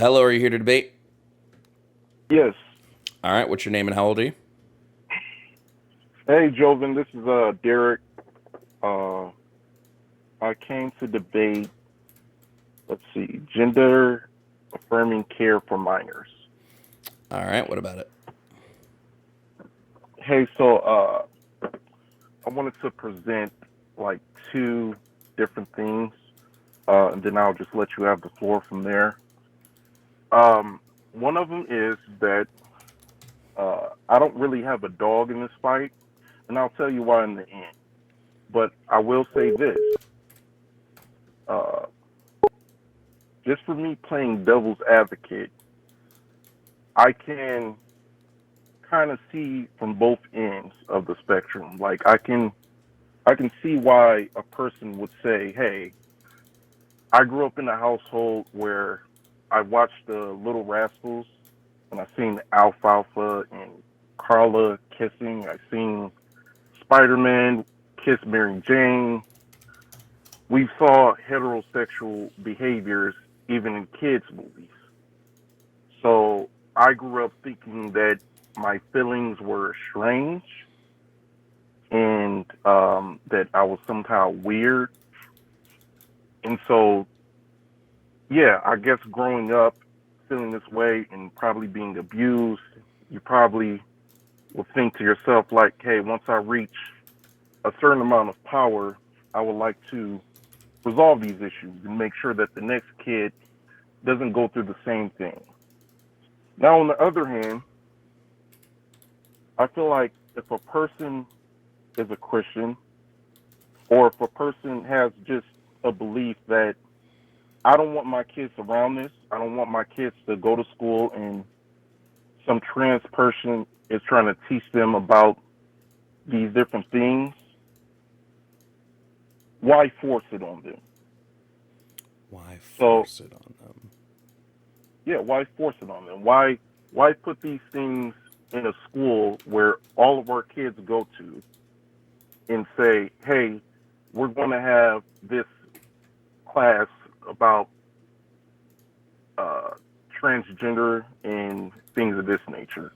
Hello, are you here to debate? Yes. All right, what's your name and how old are you? Hey, Joven, this is Derek. Uh, I came to debate, let's see, gender affirming care for minors. All right, what about it? Hey, so I wanted to present like two different things, and then I'll just let you have the floor from there. Um, One of them is that I don't really have a dog in this fight, and I'll tell you why in the end. But I will say this. Uh, just for me playing devil's advocate, I can kind of see from both ends of the spectrum. Like I can see why a person would say, "Hey, I grew up in a household where I watched the Little Rascals and I seen Alfalfa and Carla kissing. I seen Spider-Man kiss Mary Jane. We saw heterosexual behaviors even in kids' movies. So I grew up thinking that my feelings were strange and that I was somehow weird. And so, yeah, I guess growing up feeling this way and probably being abused, you probably will think to yourself, like, hey, once I reach a certain amount of power, I would like to resolve these issues and make sure that the next kid doesn't go through the same thing. Now, on the other hand, I feel like if a person is a Christian or if a person has just a belief that I don't want my kids around this, I don't want my kids to go to school and some trans person is trying to teach them about these different things, why force it on them? Why So, force it on them? yeah, why force it on them? Why put these things in a school where all of our kids go to and say, "Hey, we're going to have this class about uh, transgender and things of this nature."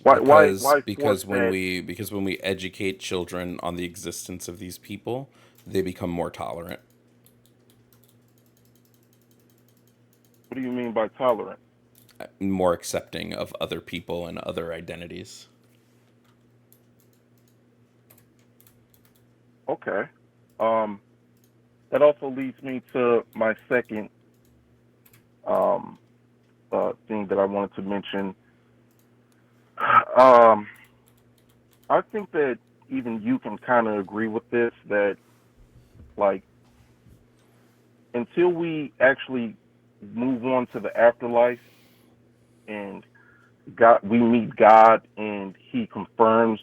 Because Why force because when that? we educate children on the existence of these people, they become more tolerant, What do you mean by tolerant? more accepting of other people and other identities. Okay. Um, that also leads me to my second um, thing that I wanted to mention. Um, I think that even you can kind of agree with this that like until we actually move on to the afterlife and God, we meet God and He confirms,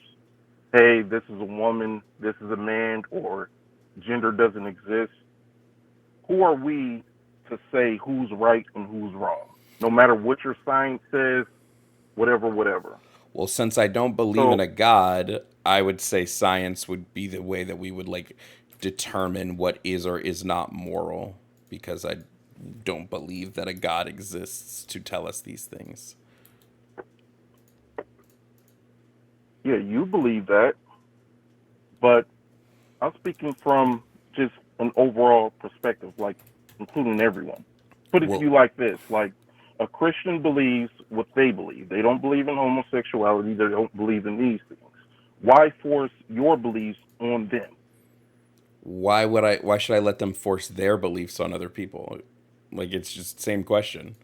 hey, this is a woman, this is a man, or gender doesn't exist. Who are we to say who's right and who's wrong? No matter what your science says, whatever, whatever. Well, since I don't believe in So a god, I would say science would be the way that we would like determine what is or is not moral because I don't believe that a god exists to tell us these things. yeah, you believe that, but I'm speaking from just an overall perspective, like including everyone. Put it to Well, you like this: like a Christian believes what they believe. They don't believe in homosexuality. They don't believe in these things. Why force your beliefs on them? why should I let them force their beliefs on other people? Like it's just same question.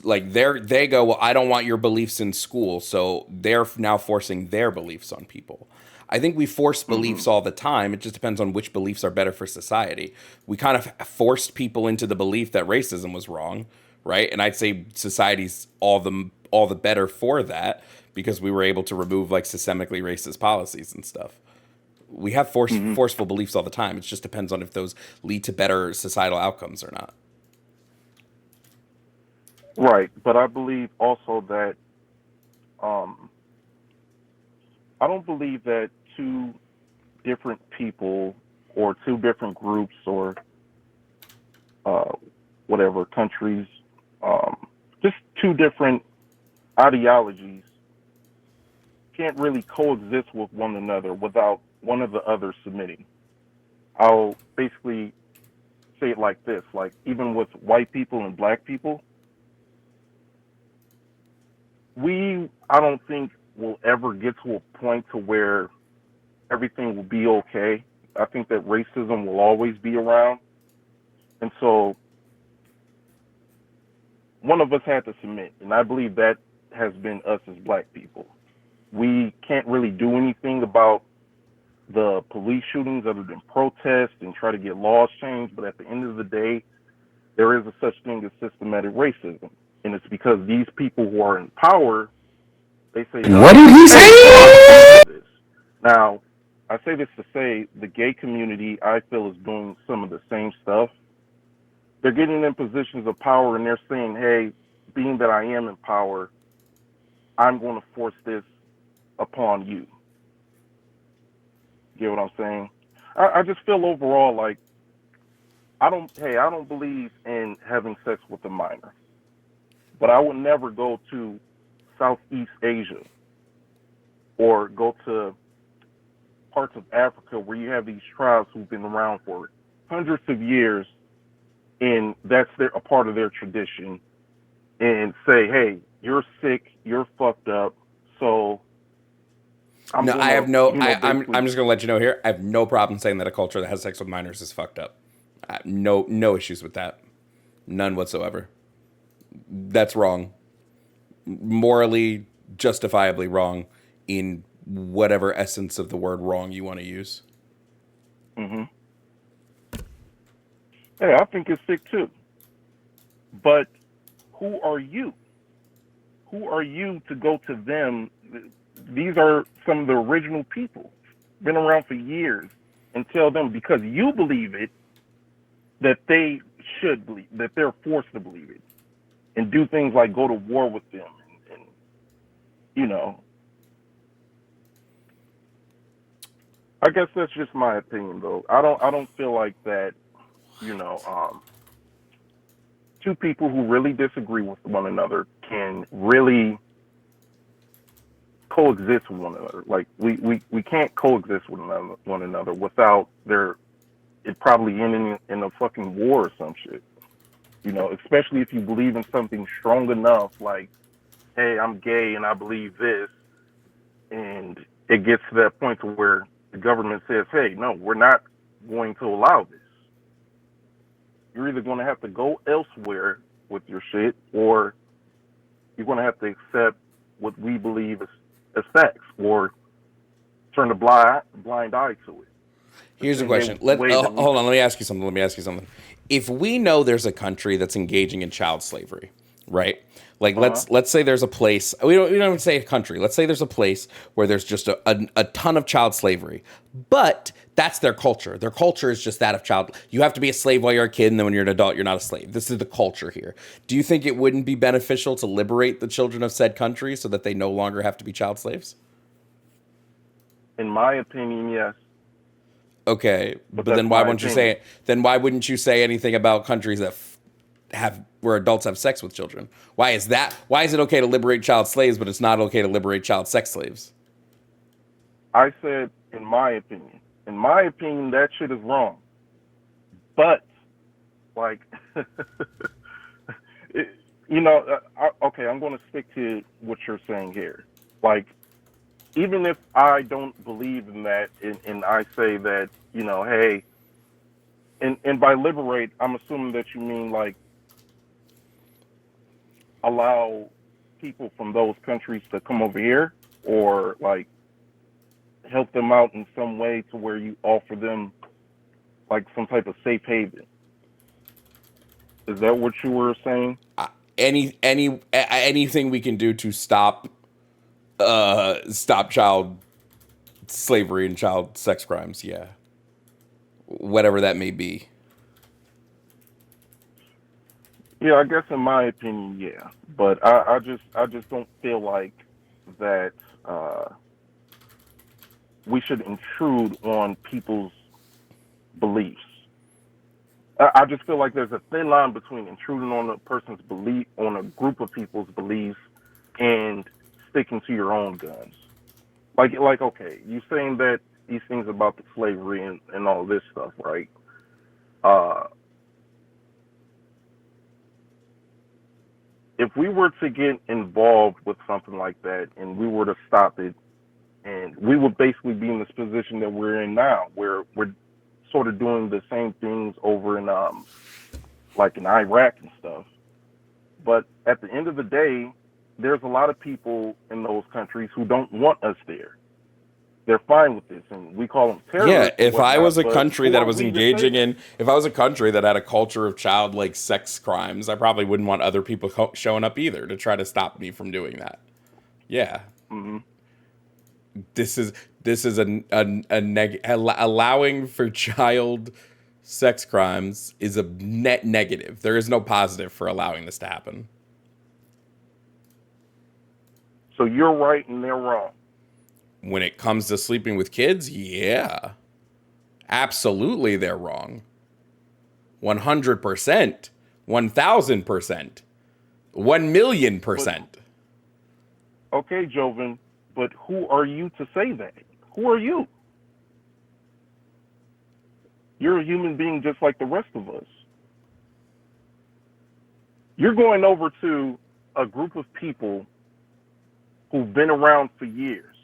Like they go, well, I don't want your beliefs in school, so they're now forcing their beliefs on people. I think we force Hmm. beliefs all the time. It just depends on which beliefs are better for society. We kind of forced people into the belief that racism was wrong, right? And I'd say society's all the better for that because we were able to remove like systemically racist policies and stuff. We have Hmm. forceful beliefs all the time. It just depends on if those lead to better societal outcomes or not. Right, but I believe also that um, I don't believe that two different people or two different groups or uh, whatever countries, just two different ideologies can't really coexist with one another without one of the others submitting. I'll basically say it like this: like even with white people and black people, I don't think will ever get to a point to where everything will be okay. I think that racism will always be around, and so one of us had to submit, and I believe that has been us as black people. We can't really do anything about the police shootings other than protest and try to get laws changed, but at the end of the day, there is a such thing as systematic racism, and it's because these people who are in power, they say What no, did he say? this. Now, I say this to say the gay community, I feel, is doing some of the same stuff. They're getting in positions of power and they're saying, hey, being that I am in power, I'm going to force this upon you. Get what I'm saying? I just feel overall like I don't believe in having sex with a minor, but I would never go to Southeast Asia or go to parts of Africa where you have these tribes who've been around for hundreds of years, and a part of their tradition, and say, "Hey, you're sick, you're fucked up, so I'm No, I have gonna, no. I'm basically." just gonna let you know here. I have no problem saying that a culture that has sex with minors is fucked up. No issues with that. None whatsoever. That's wrong. Morally, justifiably wrong in whatever essence of the word wrong you want to use. Hmm. Hey, I think it's sick too. But who are you? Who are you to go to them? These are some of the original people, been around for years, and tell them because you believe it that they should believe, that they're forced to believe it, and do things like go to war with them, and you know, I guess that's just my opinion though. I don't feel like that. You know, two people who really disagree with one another can really coexist with one another. Like we can't coexist with one another without there it probably ending in a fucking war or some shit. You know, especially if you believe in something strong enough, like, hey, I'm gay and I believe this, and it gets to that point to where the government says, hey, no, we're not going to allow this. You're either going to have to go elsewhere with your shit, or you're going to have to accept what we believe as facts, or turn a blind eye to it the Here's a same question. way that we Hold on. do. Let me ask you something. Let me ask you something. If we know there's a country that's engaging in child slavery, right? Like Uh huh. let's say there's a place. We don't even say a country. Let's say there's a place where there's just a ton of child slavery, but that's their culture. Their culture is just that of child. You have to be a slave while you're a kid, and then when you're an adult, you're not a slave. This is the culture here. Do you think it wouldn't be beneficial to liberate the children of said country so that they no longer have to be child slaves? In my opinion, yes, Okay, but but that's then why my wouldn't you say opinion. it? Then why wouldn't you say anything about countries that have where adults have sex with children? Why is that? Why is it okay to liberate child slaves, but it's not okay to liberate child sex slaves? I said, in my opinion, that shit is wrong. But like, it, okay, I'm going to stick to what you're saying here. Like, even if I don't believe in that, and I say that, hey, and by liberate, I'm assuming that you mean like allow people from those countries to come over here, or like help them out in some way to where you offer them like some type of safe haven. Is that what you were saying? Anything we can do to stop child slavery and child sex crimes, yeah, whatever that may be. Yeah, I guess in my opinion, yeah. But I just don't feel like that. we should intrude on people's beliefs. I just feel like there's a thin line between intruding on a person's belief, on a group of people's beliefs, and sticking to your own guns. Okay, you saying that these things about the slavery and all this stuff, right? Uh, if we were to get involved with something like that and we were to stop it, and we would basically be in this position that we're in now, where we're sort of doing the same things over in like in Iraq and stuff. But at the end of the day, there's a lot of people in those countries who don't want us there. They're fine with this, and we call them Yeah, terrorists and if I was whatnot. a But country who that are was we to say engaging that? in, if I was a country that had a culture of child like sex crimes, I probably wouldn't want other people showing up either to try to stop me from doing that. Yeah, Hmm. this is allowing for child sex crimes is a net negative. There is no positive for allowing this to happen. So you're right and they're wrong. When it comes to sleeping with kids, yeah, absolutely they're wrong. 100%, 1000%, But 1,000,000%. okay, Joven, but who are you to say that? Who are you? You're a human being just like the rest of us. You're going over to a group of people who've been around for years,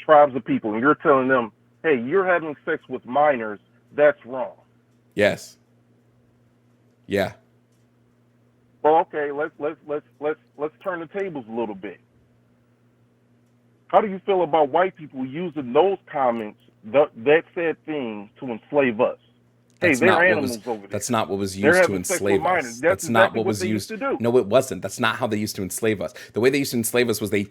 tribes of people, and you're telling them, "Hey, you're having sex with minors. That's wrong." Yes. Yeah. Well, okay, let's turn the tables a little bit. How do you feel about white people using those comments, that said thing, to enslave us? Hey, That's they're not what was animals over that's there. not what was They're used to having sex with enslave minors. us. That's That's not exactly what what was they used used. to do. No, it wasn't. That's not how they used to enslave us. The way they used to enslave us was they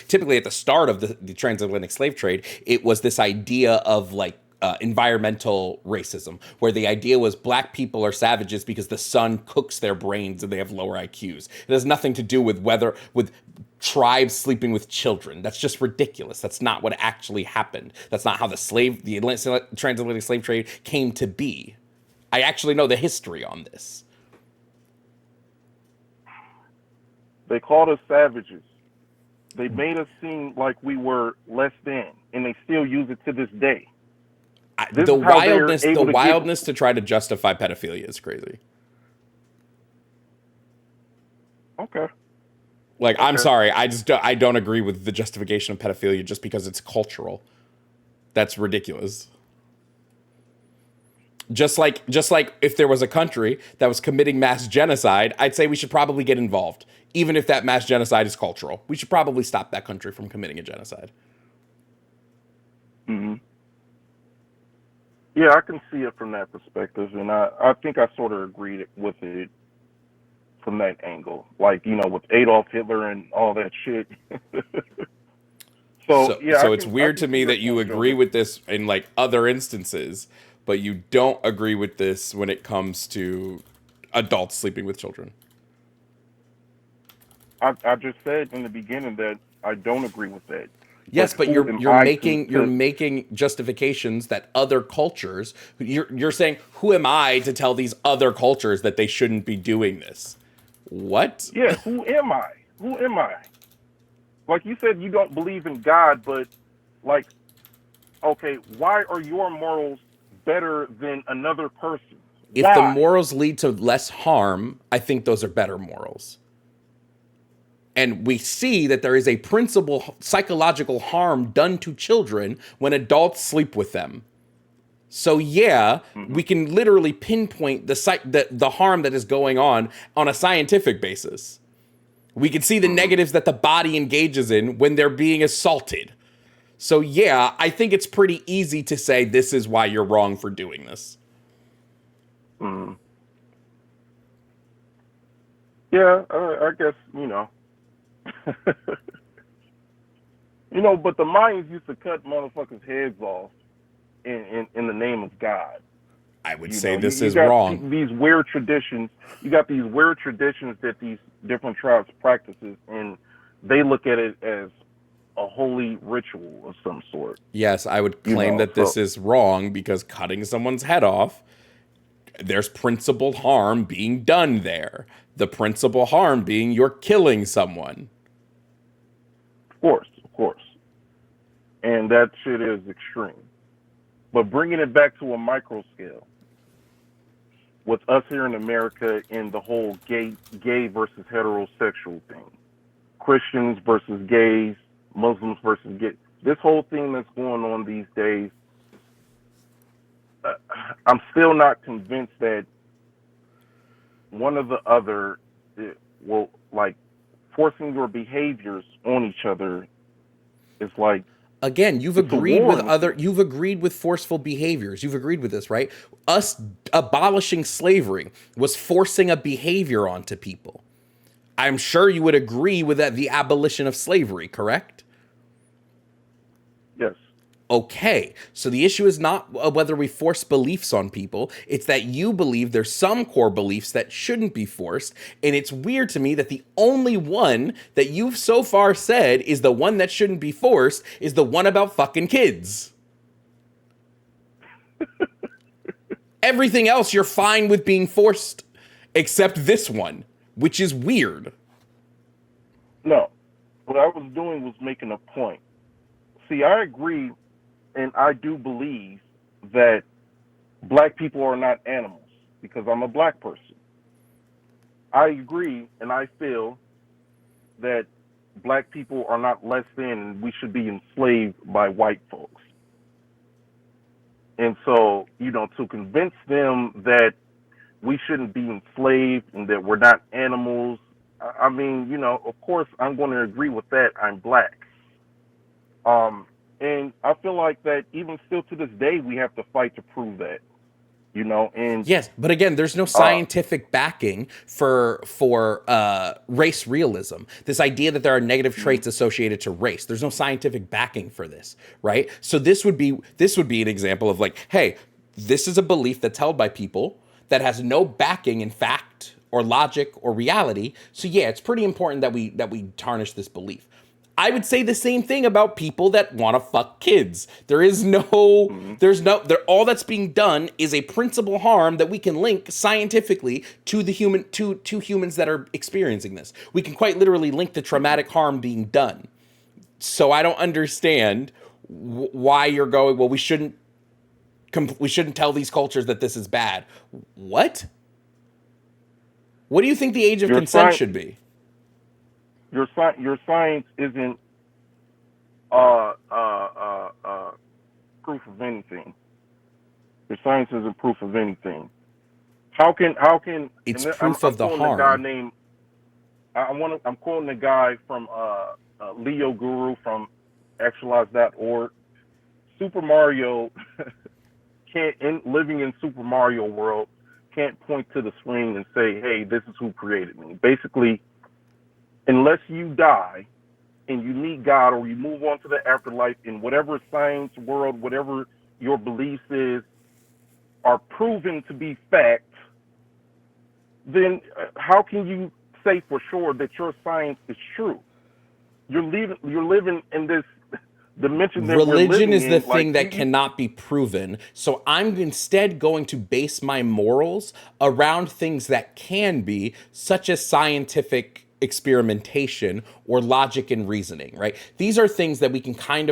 typically at the start of the transatlantic slave trade, it was this idea of like environmental racism, where the idea was black people are savages because the sun cooks their brains and they have lower IQs. It has nothing to do with whether with tribes sleeping with children. That's just ridiculous. That's not what actually happened. That's not how the transatlantic slave trade came to be. I actually know the history on this. They called us savages. They made us seem like we were less than, and they still use it to this day. This The is how they're wildness, the able to get. wildness to try to justify pedophilia is crazy. Okay, Like, I'm okay. sorry, I don't agree with the justification of pedophilia just because it's cultural. That's ridiculous. Just like if there was a country that was committing mass genocide, I'd say we should probably get involved. Even if that mass genocide is cultural, we should probably stop that country from committing a genocide. Hmm. Yeah, I can see it from that perspective, and I think I sort of agreed with it from that angle. Like, with Adolf Hitler and all that shit. So So yeah, I so it's can I weird can to see me your that you point, agree Joven. with this in like other instances, but you don't agree with this when it comes to adults sleeping with children. I just said in the beginning that I don't agree with that. But Yes, but who you're am you're I to making you're to making justifications that other cultures you're saying who am I to tell these other cultures that they shouldn't be doing this? What? Yeah, who am I? Who am I? Like you said, you don't believe in God, but like, okay, why are your morals better than another person's? If the Why? morals lead to less harm, I think those are better morals. And we see that there is a principal psychological harm done to children when adults sleep with them. So yeah, Hmm. we can literally pinpoint the harm that is going on a scientific basis. We can see the Hmm. negatives that the body engages in when they're being assaulted. So yeah, I think it's pretty easy to say this is why you're wrong for doing this. Hmm. Yeah, I guess But the Mayans used to cut motherfuckers' heads off in the name of God. I would You say know, you, this you is got wrong. these weird traditions. You got these weird traditions that these different tribes practices, and they look at it as a holy ritual of some sort. Yes, I would You claim know, that this so is wrong because cutting someone's head off, there's principal harm being done there. The principal harm being you're killing someone. of course, and that shit is extreme. But bringing it back to a micro scale, with us here in America in the whole gay versus heterosexual thing, Christians versus gays, Muslims versus gay, this whole thing that's going on these days, uh, I'm still not convinced that one or the other will like forcing your behaviors on each other is like Again, it's a war in a sense. you've agreed with forceful behaviors. You've agreed with this, right? Us abolishing slavery was forcing a behavior onto people. I'm sure you would agree with that, the abolition of slavery, correct? Yes. Okay, so the issue is not whether we force beliefs on people. It's that you believe there's some core beliefs that shouldn't be forced. And it's weird to me that the only one that you've so far said is the one that shouldn't be forced is the one about fucking kids. Everything else you're fine with being forced, except this one, which is weird. No. What I was doing was making a point. See, I agree and I do believe that black people are not animals because I'm a black person. I agree and I feel that black people are not less than and we should be enslaved by white folks. And so, to convince them that we shouldn't be enslaved and that we're not animals, I mean, of course I'm going to agree with that. I'm black. And I feel like that even still to this day, we have to fight to prove that, and Yes, but again, there's no uh, scientific backing for race realism. This idea that there are negative traits associated to race. There's no scientific backing for this, right? So this would be an example of like, hey, this is a belief that's held by people that has no backing in fact or logic or reality. So yeah, it's pretty important that we tarnish this belief. I would say the same thing about people that want to fuck kids. mhm. All that's being done is a principal harm that we can link scientifically to the human, to humans that are experiencing this. We can quite literally link the traumatic harm being done. So I don't understand why you're going, well, we shouldn't tell these cultures that this is bad. What? What do you think the age of your consent science, should be? your science isn't uh, uh, uh, uh, proof of anything. Your science isn't proof of anything. How can It's and I'm proof I'm of the quoting a guy harm. named I'm quoting a guy from Leo Guru from actualize.org. Super Mario can't living in Super Mario World can't point to the screen and say, "Hey, this is who created me." Basically, unless you die and you meet God or you move on to the afterlife in whatever science world, whatever your beliefs is, are proven to be fact, then how can you say for sure that your science is true? You're living in this dimension that we're Religion living is the in. Like thing that cannot be proven. So I'm instead going to base my morals around things that can be, such as scientific experimentation or logic and reasoning, right? These are things that we can kind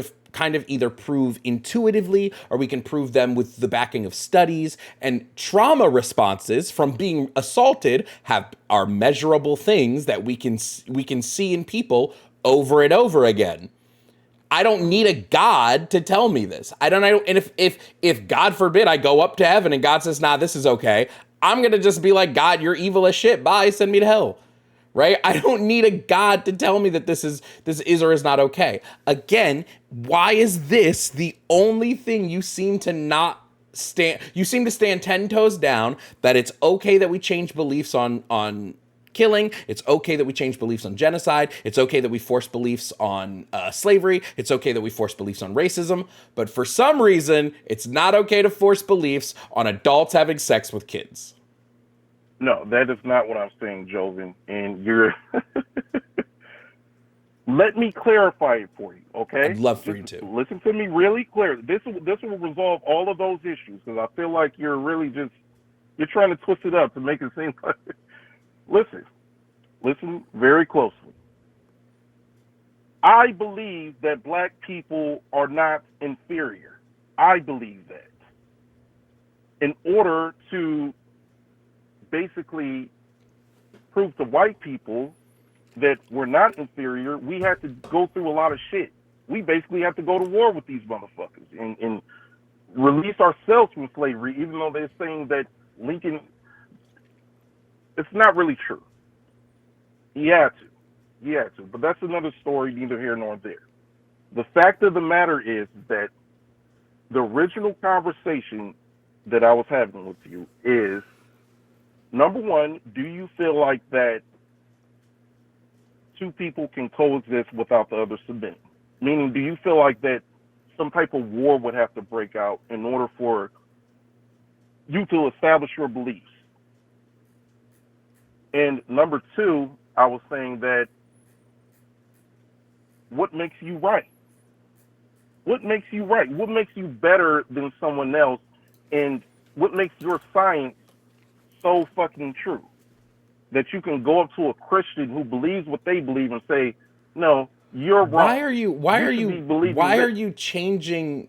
of either prove intuitively or we can prove them with the backing of studies, and trauma responses from being assaulted are measurable things that we can see in people over and over again. I don't need a God to tell me this. And if God forbid I go up to heaven and God says, "Nah, this is okay," I'm gonna just be like, "God, you're evil as shit. Bye, send me to hell." Right? I don't need a God to tell me that this is or is not okay. Again, why is this the only thing you seem to not stand? You seem to stand 10 toes down that it's okay that we change beliefs on killing. It's okay that we change beliefs on genocide. It's okay that we force beliefs on slavery. It's okay that we force beliefs on racism. But for some reason, it's not okay to force beliefs on adults having sex with kids. no, that is not what I'm saying, Joven. And you're Let me clarify it for you, I'd okay? love for Just you to. listen to me really clear. This will resolve all of those issues because I feel like you're really just you're trying to twist it up to make it seem like. Listen, listen very closely. I believe that black people are not inferior. I believe that. In order to basically prove to white people that we're not inferior, we have to go through a lot of shit. We basically have to go to war with these motherfuckers and release ourselves from slavery, even though they're saying that Lincoln, it's not really true. He had to. He had to. But that's another story, neither here nor there. The fact of the matter is that the original conversation that I was having with you is number one, do you feel like that two people can coexist without the other submitting? Meaning, do you feel like that some type of war would have to break out in order for you to establish your beliefs? And number two, I was saying that what makes you right? What makes you right? What makes you better than someone else? And what makes your science so fucking true that you can go up to a Christian who believes what they believe and say, "No, you're Why wrong. are you You should be believing why are this." you changing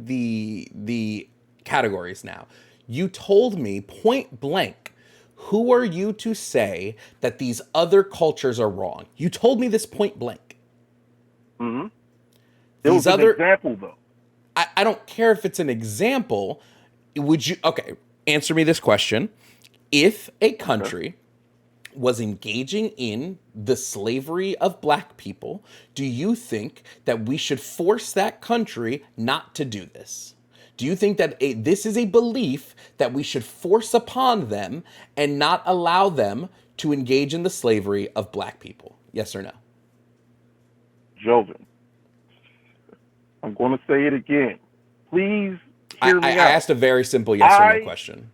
the categories now? You told me point blank, who are you to say that these other cultures are wrong? You told me this point blank. hmm It was These an other example, though. I don't care if it's an example. Would you okay, answer me this question. If a Okay. country was engaging in the slavery of black people, do you think that we should force that country not to do this? Do you think that this is a belief that we should force upon them and not allow them to engage in the slavery of black people? Yes or no? Joven, I'm going to say it again. Please I, hear I me out. asked a very simple yes or no I, question.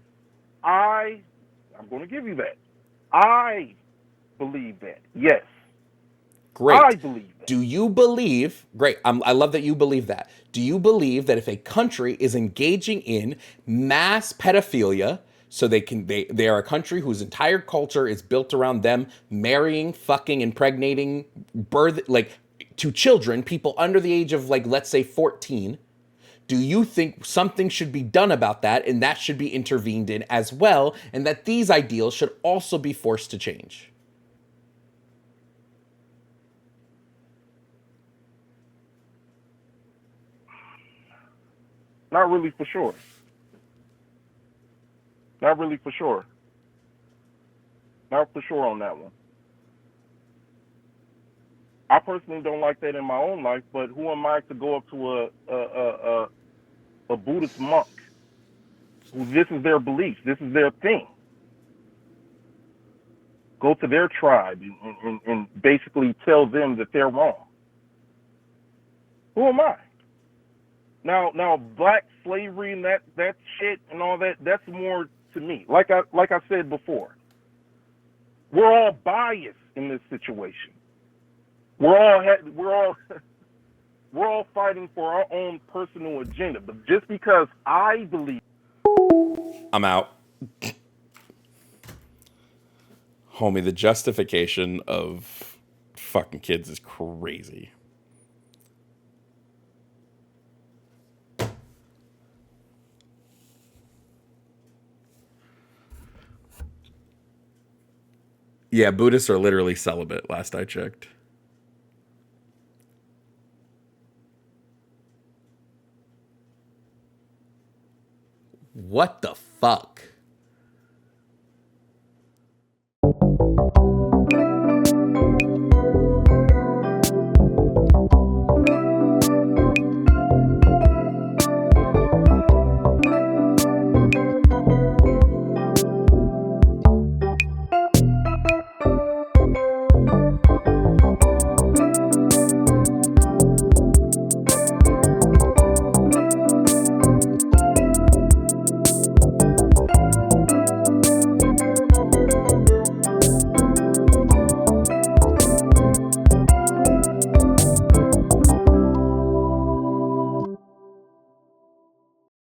I, I'm going to give you that. I believe that. Yes, I Great. believe that. Do you believe, great, I love that you believe that. Do you believe that if a country is engaging in mass pedophilia, so they are a country whose entire culture is built around them marrying, fucking, impregnating, birth, like, to children, people under the age of, like, let's say 14, do you think something should be done about that and that should be intervened in as well, and that these ideals should also be forced to change? Not really for sure. Not really for sure. Not for sure on that one. I personally don't like that in my own life, but who am I to go up to a Buddhist monk who this is their beliefs, this is their thing? Go to their tribe and basically tell them that they're wrong. Who am I? Now, black slavery and that shit and all that. That's more to me. Like I said before, we're all biased in this situation. We're all we're all fighting for our own personal agenda. But just because I believe, I'm out. Homie, the justification of fucking kids is crazy. Yeah, Buddhists are literally celibate, last I checked. What the fuck?